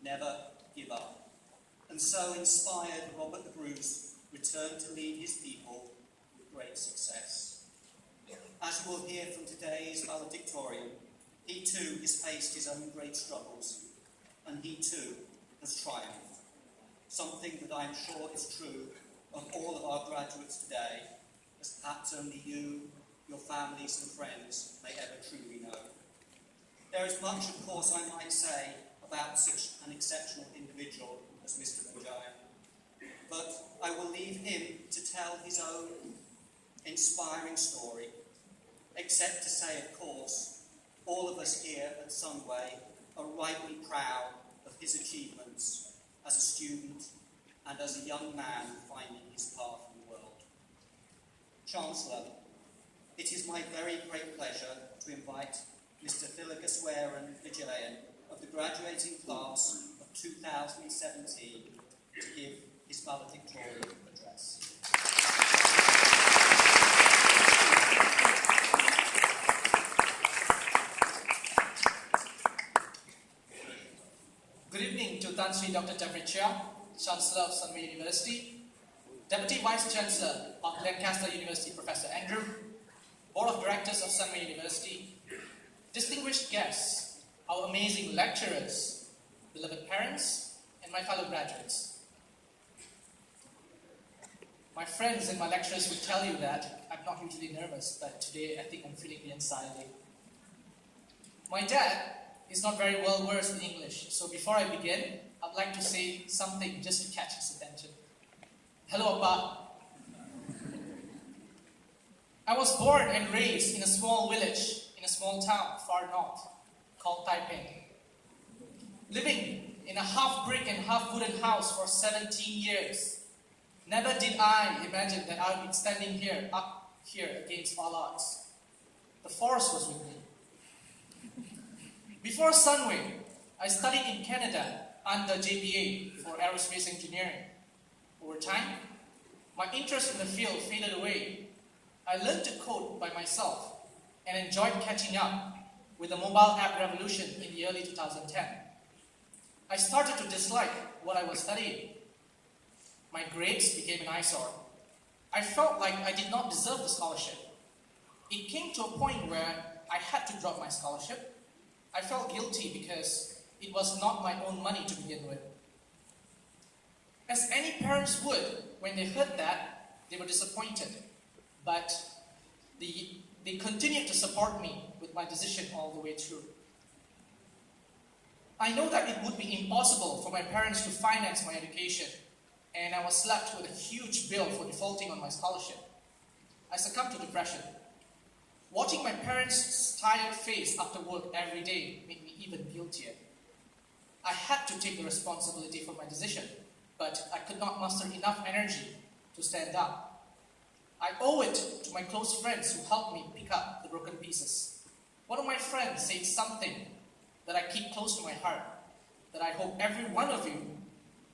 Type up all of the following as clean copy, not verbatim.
never give up. And so inspired, Robert the Bruce returned to lead his people with great success. As you will hear from today's Valedictorian, he too has faced his own great struggles, and he too has triumphed. Something that I am sure is true of all of our graduates today, as perhaps only you, your families and friends may ever truly know. There is much, of course, I might say about such an exceptional individual as Mr. Bajaj, but I will leave him to tell his own inspiring story, except to say, of course, all of us here at Sunway are rightly proud of his achievements as a student and as a young man finding his path in the world. Chancellor, it is my very great pleasure to invite Mr. Valedictorian Vijayan of the graduating class of 2017 to give his valedictorian address. Good evening to Tan Sri Dr. Jeffrey Chia, Chancellor of Sunway University, Deputy Vice Chancellor of Lancaster University, Professor Andrew, Board of Directors of Sunway University, distinguished guests, our amazing lecturers, beloved parents, and my fellow graduates. My friends and my lecturers will tell you that I'm not usually nervous, but today I think I'm feeling the anxiety. My dad is not very well versed in English, so before I begin, I'd like to say something just to catch his attention. Hello, Appa. I was born and raised in a small village in a small town far north called Taipei. Living in a half brick and half wooden house for 17 years. Never did I imagine that I would be standing here, up here against all odds. The force was with me. Before Sunway, I studied in Canada under JPA for aerospace engineering. Over time, my interest in the field faded away. I learned to code by myself and enjoyed catching up with the mobile app revolution in the early 2010. I started to dislike what I was studying. My grades became an eyesore. I felt like I did not deserve the scholarship. It came to a point where I had to drop my scholarship. I felt guilty because it was not my own money to begin with. As any parents would, when they heard that, they were disappointed. But they continued to support me with my decision all the way through. I know that it would be impossible for my parents to finance my education, and I was slapped with a huge bill for defaulting on my scholarship. I succumbed to depression. Watching my parents' tired face after work every day made me even guiltier. I had to take the responsibility for my decision, but I could not muster enough energy to stand up. I owe it to my close friends who helped me pick up the broken pieces. One of my friends said something that I keep close to my heart, that I hope every one of you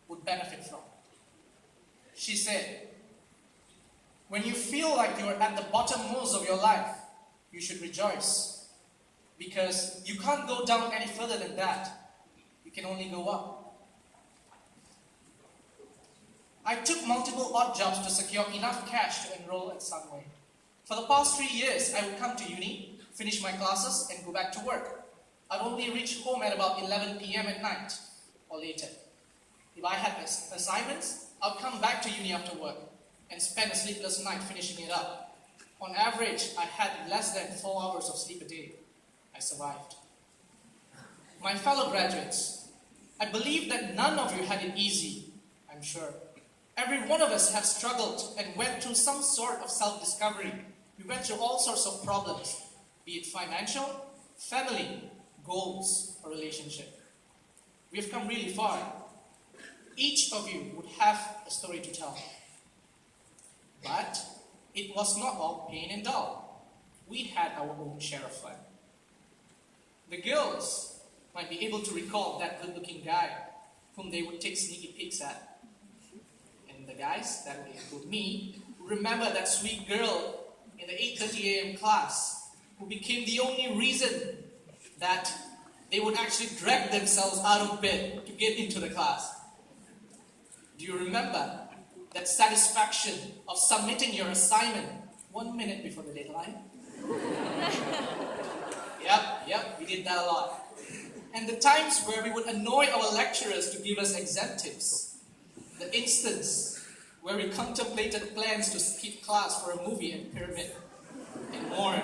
would benefit from. She said, when you feel like you're at the bottommost of your life, you should rejoice, because you can't go down any further than that. You can only go up. I took multiple odd jobs to secure enough cash to enroll at Sunway. For the past 3 years, I would come to uni, finish my classes, and go back to work. I'd only reach home at about 11 p.m. at night, or later. If I had assignments, I'd come back to uni after work, and spend a sleepless night finishing it up. On average, I had less than 4 hours of sleep a day. I survived. My fellow graduates, I believe that none of you had it easy, I'm sure. Every one of us have struggled and went through some sort of self-discovery. We went through all sorts of problems, be it financial, family, goals, or relationship. We have come really far. Each of you would have a story to tell. But it was not all pain and dull. We had our own share of fun. The girls might be able to recall that good-looking guy whom they would take sneaky peeks at. And the guys, that would include me, who remember that sweet girl in the 8:30 a.m. class who became the only reason that they would actually drag themselves out of bed to get into the class. Do you remember that satisfaction of submitting your assignment 1 minute before the deadline? Yep, we did that a lot. And the times where we would annoy our lecturers to give us exam tips. The instance where we contemplated plans to skip class for a movie and pyramid, and more.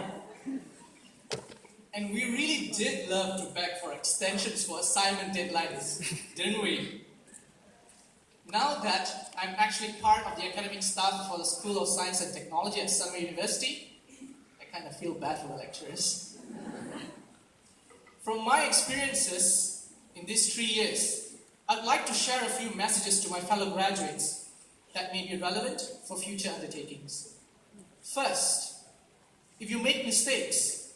And we really did love to beg for extensions for assignment deadlines, didn't we? Now that I'm actually part of the academic staff for the School of Science and Technology at Sunway University, I kind of feel bad for the lecturers. From my experiences in these 3 years, I'd like to share a few messages to my fellow graduates that may be relevant for future undertakings. First, if you make mistakes,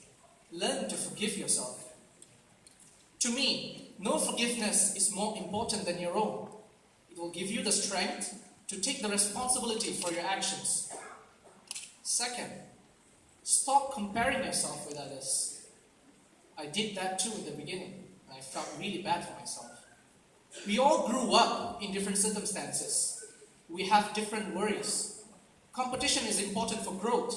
learn to forgive yourself. To me, no forgiveness is more important than your own. It will give you the strength to take the responsibility for your actions. Second, stop comparing yourself with others. I did that too in the beginning, and I felt really bad for myself. We all grew up in different circumstances. We have different worries. Competition is important for growth,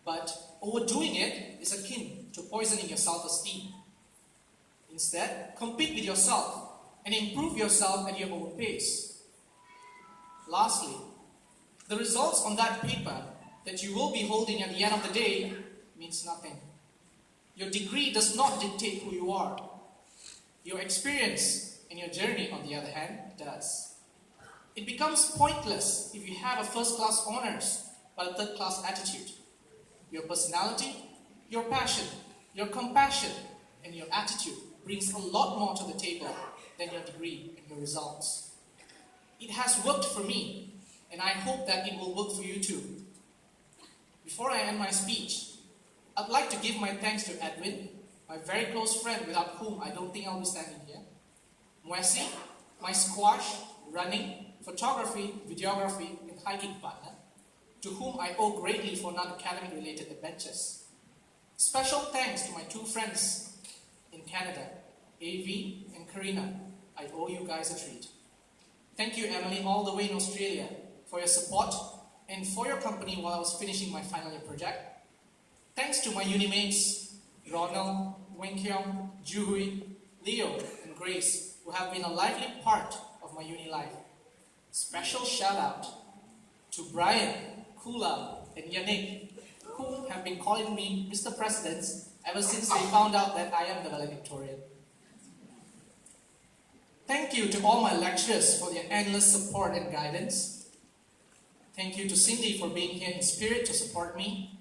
but overdoing it is akin to poisoning your self-esteem. Instead, compete with yourself and improve yourself at your own pace. Lastly, the results on that paper that you will be holding at the end of the day means nothing. Your degree does not dictate who you are. Your experience and your journey, on the other hand, does. It becomes pointless if you have a first-class honors but a third-class attitude. Your personality, your passion, your compassion, and your attitude brings a lot more to the table than your degree and your results. It has worked for me, and I hope that it will work for you too. Before I end my speech, I'd like to give my thanks to Edwin, my very close friend without whom I don't think I'll be standing here. Mwesi, my squash, running, photography, videography, and hiking partner, to whom I owe greatly for non-academic related adventures. Special thanks to my 2 friends in Canada, AV and Karina. I owe you guys a treat. Thank you, Emily, all the way in Australia, for your support and for your company while I was finishing my final year project. Thanks to my uni mates, Ronald, Wenkyong, Juhui, Leo, and Grace, who have been a lively part of my uni life. Special shout out to Brian, Kula, and Yannick, who have been calling me Mr. President ever since they found out that I am the valedictorian. Thank you to all my lecturers for their endless support and guidance. Thank you to Cindy for being here in spirit to support me.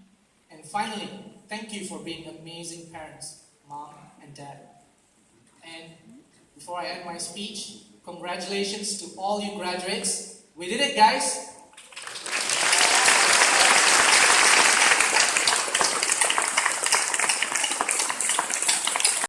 And finally, thank you for being amazing parents, Mom and Dad. And before I end my speech, congratulations to all you graduates. We did it, guys.